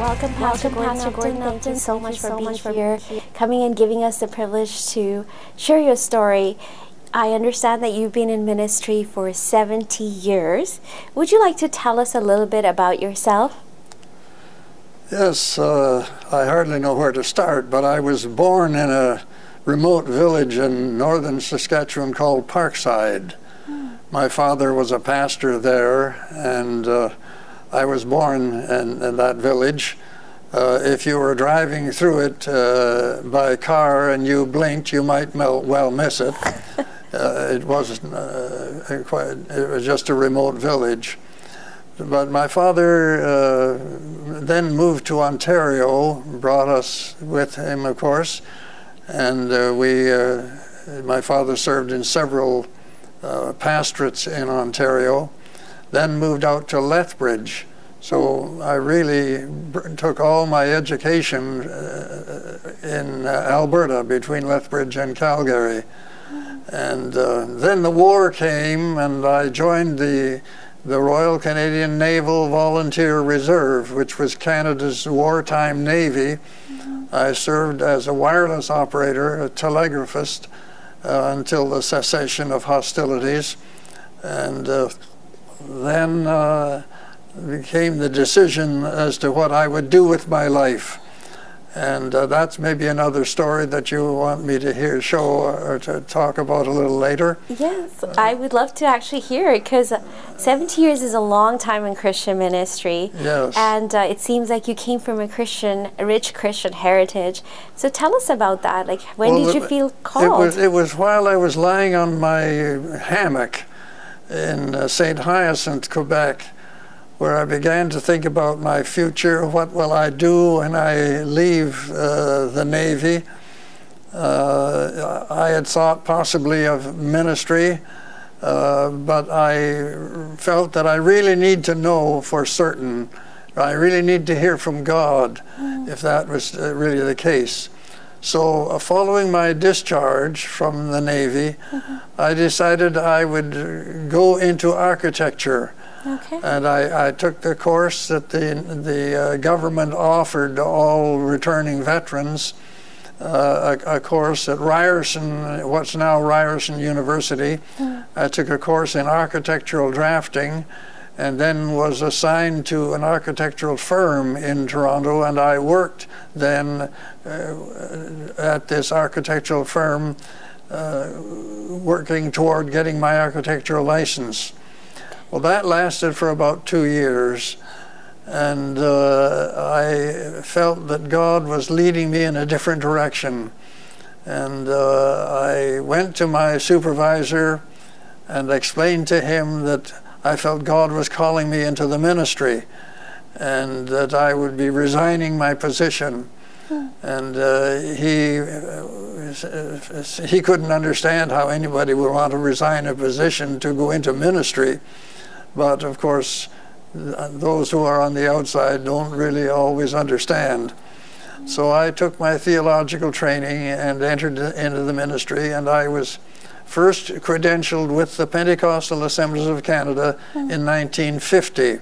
Welcome, Pastor Gordon. Thank you so much for being here, coming and giving us the privilege to share your story. I understand that you've been in ministry for 70 years. Would you like to tell us a little bit about yourself? Yes, I hardly know where to start, but I was born in a remote village in northern Saskatchewan called Parkside. My father was a pastor there, and I was born in that village. If you were driving through it by car and you blinked, you might well miss it. It wasn't it was just a remote village. But my father then moved to Ontario, brought us with him, of course, and my father served in several pastorates in Ontario, then moved out to Lethbridge. So I really took all my education in Alberta, between Lethbridge and Calgary. And then the war came, and I joined the Royal Canadian Naval Volunteer Reserve, which was Canada's wartime Navy. I served as a wireless operator, a telegraphist, until the cessation of hostilities. And then became the decision as to what I would do with my life. And that's maybe another story that you want me to show or to talk about a little later. Yes, I would love to actually hear it, because 70 years is a long time in Christian ministry. Yes. And it seems like you came from a rich Christian heritage. So tell us about that. Like, when did you feel called? It was while I was lying on my hammock in St. Hyacinthe, Quebec, where I began to think about my future. What will I do when I leave the Navy? I had thought possibly of ministry, but I felt that I really need to know for certain. I really need to hear from God, if that was really the case. So following my discharge from the Navy, I decided I would go into architecture. Okay. And I took the course that the government offered to all returning veterans, a course at Ryerson, what's now Ryerson University. I took a course in architectural drafting, and then was assigned to an architectural firm in Toronto, and I worked then at this architectural firm, working toward getting my architectural license. Well, that lasted for about 2 years, and I felt that God was leading me in a different direction. And I went to my supervisor and explained to him that I felt God was calling me into the ministry, and that I would be resigning my position. And he couldn't understand how anybody would want to resign a position to go into ministry. But of course, those who are on the outside don't really always understand. So I took my theological training and entered into the ministry, and I was first credentialed with the Pentecostal Assemblies of Canada in 1950,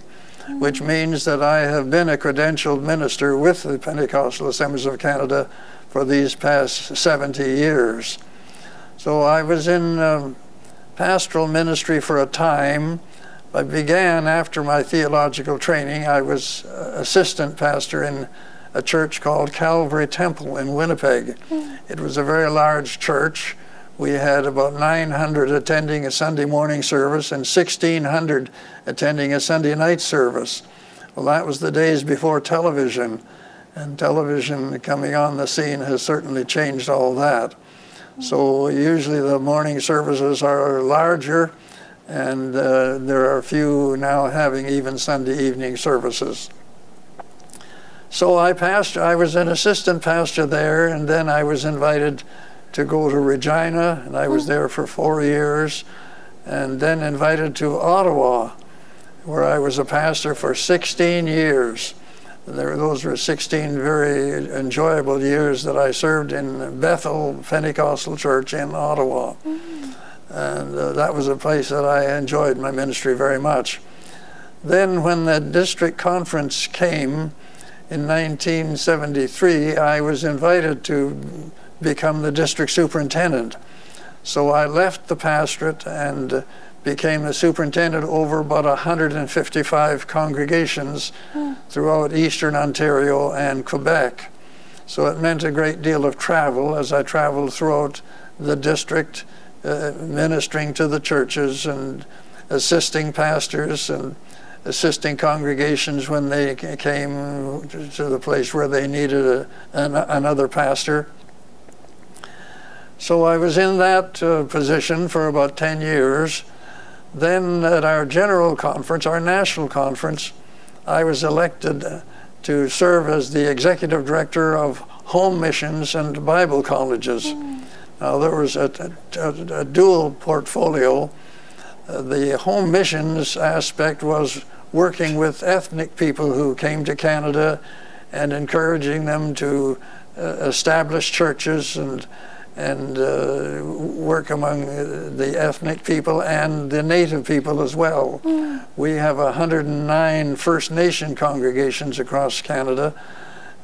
which means that I have been a credentialed minister with the Pentecostal Assemblies of Canada for these past 70 years. So I was in pastoral ministry for a time. I began after my theological training. I was assistant pastor in a church called Calvary Temple in Winnipeg. It was a very large church. We had about 900 attending a Sunday morning service and 1,600 attending a Sunday night service. Well, that was the days before television, and television coming on the scene has certainly changed all that. So usually the morning services are larger, and there are a few now having even Sunday evening services. So I was an assistant pastor there, and then I was invited to go to Regina, and I was there for 4 years, and then invited to Ottawa, where I was a pastor for 16 years. Those were 16 very enjoyable years that I served in Bethel Pentecostal Church in Ottawa. And that was a place that I enjoyed my ministry very much. Then when the district conference came in 1973, I was invited to become the district superintendent. So I left the pastorate and became the superintendent over about 155 congregations throughout Eastern Ontario and Quebec. So it meant a great deal of travel as I traveled throughout the district, ministering to the churches and assisting pastors and assisting congregations when they came to the place where they needed another pastor. So I was in that position for about 10 years. Then at our general conference, our national conference, I was elected to serve as the executive director of home missions and Bible colleges. Now there was a dual portfolio. The home missions aspect was working with ethnic people who came to Canada and encouraging them to establish churches and work among the ethnic people and the native people as well. We have 109 First Nation congregations across Canada,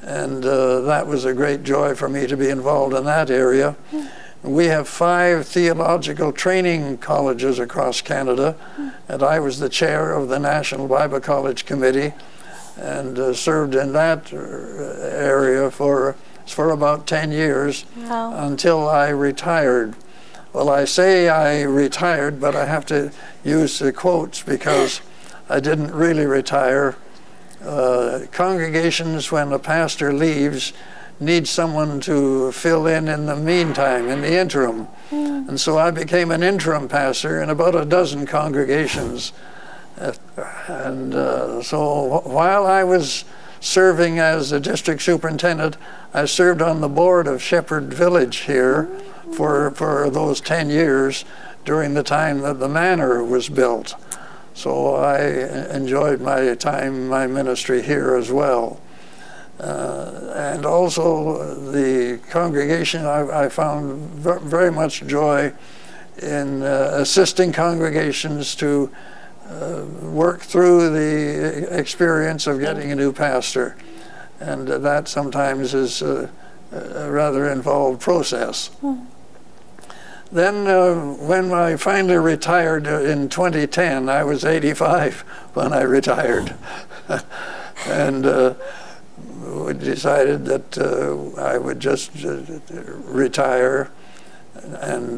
and that was a great joy for me to be involved in that area. We have 5 theological training colleges across Canada, and I was the chair of the National Bible College Committee and served in that area for about 10 years. Wow. Until I retired. Well, I say I retired, but I have to use the quotes because I didn't really retire. Congregations, when a pastor leaves, need someone to fill in the meantime, in the interim. And so I became an interim pastor in about a dozen congregations. So while I was serving as a district superintendent, I served on the board of Shepherd Village here for those 10 years during the time that the manor was built. So I enjoyed my time, my ministry here as well. And also the congregation, I found very much joy in assisting congregations to work through the experience of getting a new pastor. And that sometimes is a rather involved process. Then when I finally retired in 2010, I was 85 when I retired. And we decided that I would just retire. And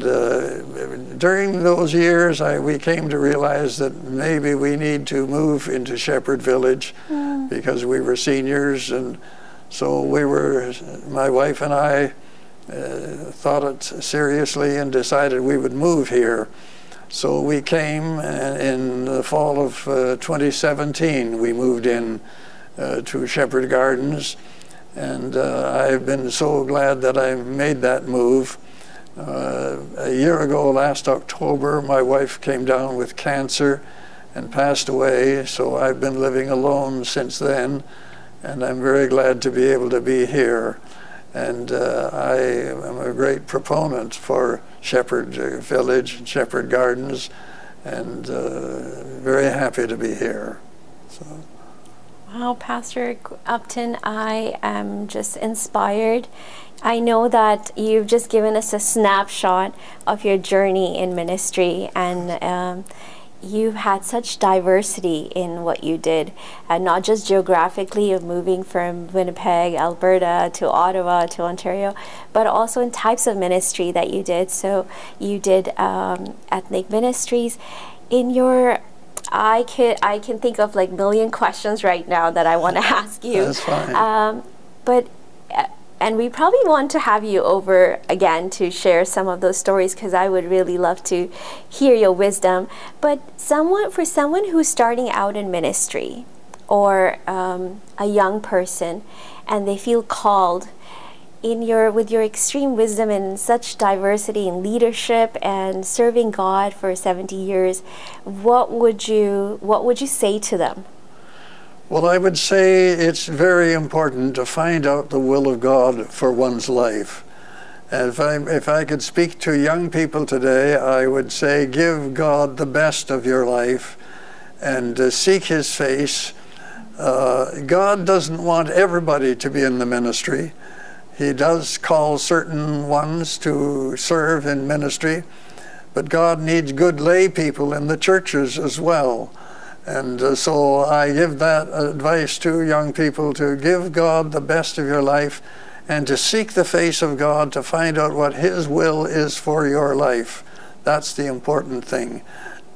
during those years, we came to realize that maybe we need to move into Shepherd Village because we were seniors, and so my wife and I thought it seriously and decided we would move here. So we came in the fall of 2017. We moved in to Shepherd Gardens, and I've been so glad that I made that move. A year ago, last October, my wife came down with cancer and passed away, so I've been living alone since then, and I'm very glad to be able to be here. And I am a great proponent for Shepherd Village and Shepherd Gardens, and very happy to be here. So. Wow, Pastor Upton, I am just inspired. I know that you've just given us a snapshot of your journey in ministry, and you've had such diversity in what you did, and not just geographically of moving from Winnipeg, Alberta to Ottawa to Ontario, but also in types of ministry that you did. So you did ethnic ministries. In your I can think of like a million questions right now that I want to ask you. That's fine. And we probably want to have you over again to share some of those stories, because I would really love to hear your wisdom. But for someone who's starting out in ministry, or a young person, and they feel called with your extreme wisdom and such diversity in leadership and serving God for 70 years, what would you say to them? Well, I would say it's very important to find out the will of God for one's life. And if I could speak to young people today, I would say give God the best of your life and seek His face. God doesn't want everybody to be in the ministry. He does call certain ones to serve in ministry, but God needs good lay people in the churches as well. And so I give that advice to young people, to give God the best of your life and to seek the face of God to find out what His will is for your life. That's the important thing.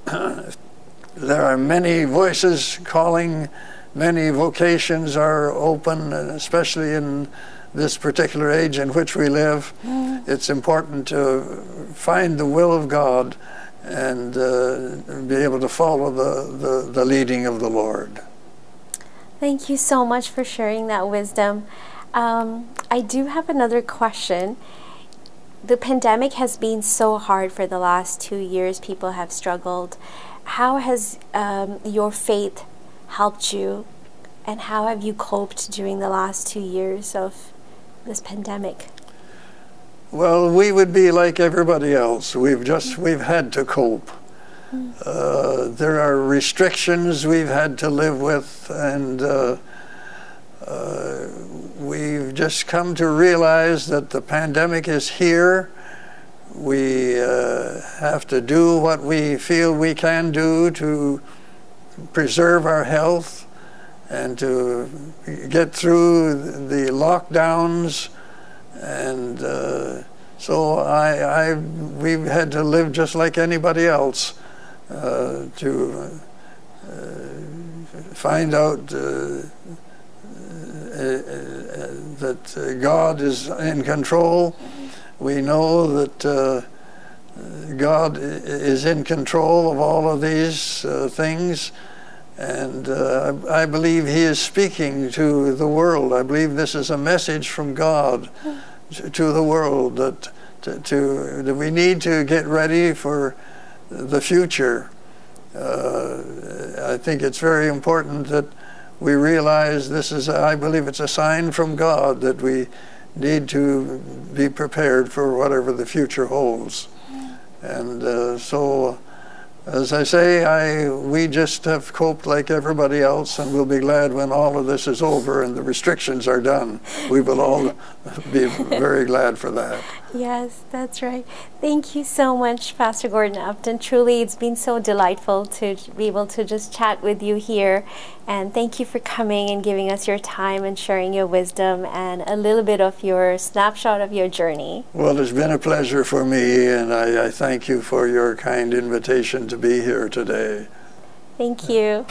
There are many voices calling, many vocations are open, and especially in this particular age in which we live, it's important to find the will of God and be able to follow the leading of the Lord. Thank you so much for sharing that wisdom. I do have another question. The pandemic has been so hard for the last 2 years. People have struggled. How has your faith helped you, and how have you coped during the last 2 years of this pandemic? Well, we would be like everybody else. We've had to cope. There are restrictions we've had to live with, and we've just come to realize that the pandemic is here. We have to do what we feel we can do to preserve our health and to get through the lockdowns. And so we've had to live just like anybody else to find out that God is in control. We know that God is in control of all of these things, and I believe He is speaking to the world. I believe this is a message from God to the world that we need to get ready for the future. I think it's very important that we realize this is, I believe it's a sign from God that we need to be prepared for whatever the future holds. And so, as I say, we just have coped like everybody else, and we'll be glad when all of this is over and the restrictions are done. We will all be very glad for that. Yes, that's right. Thank you so much, Pastor Gordon Upton. Truly, it's been so delightful to be able to just chat with you here. And thank you for coming and giving us your time and sharing your wisdom and a little bit of your snapshot of your journey. Well, it's been a pleasure for me, and I thank you for your kind invitation to be here today. Thank you.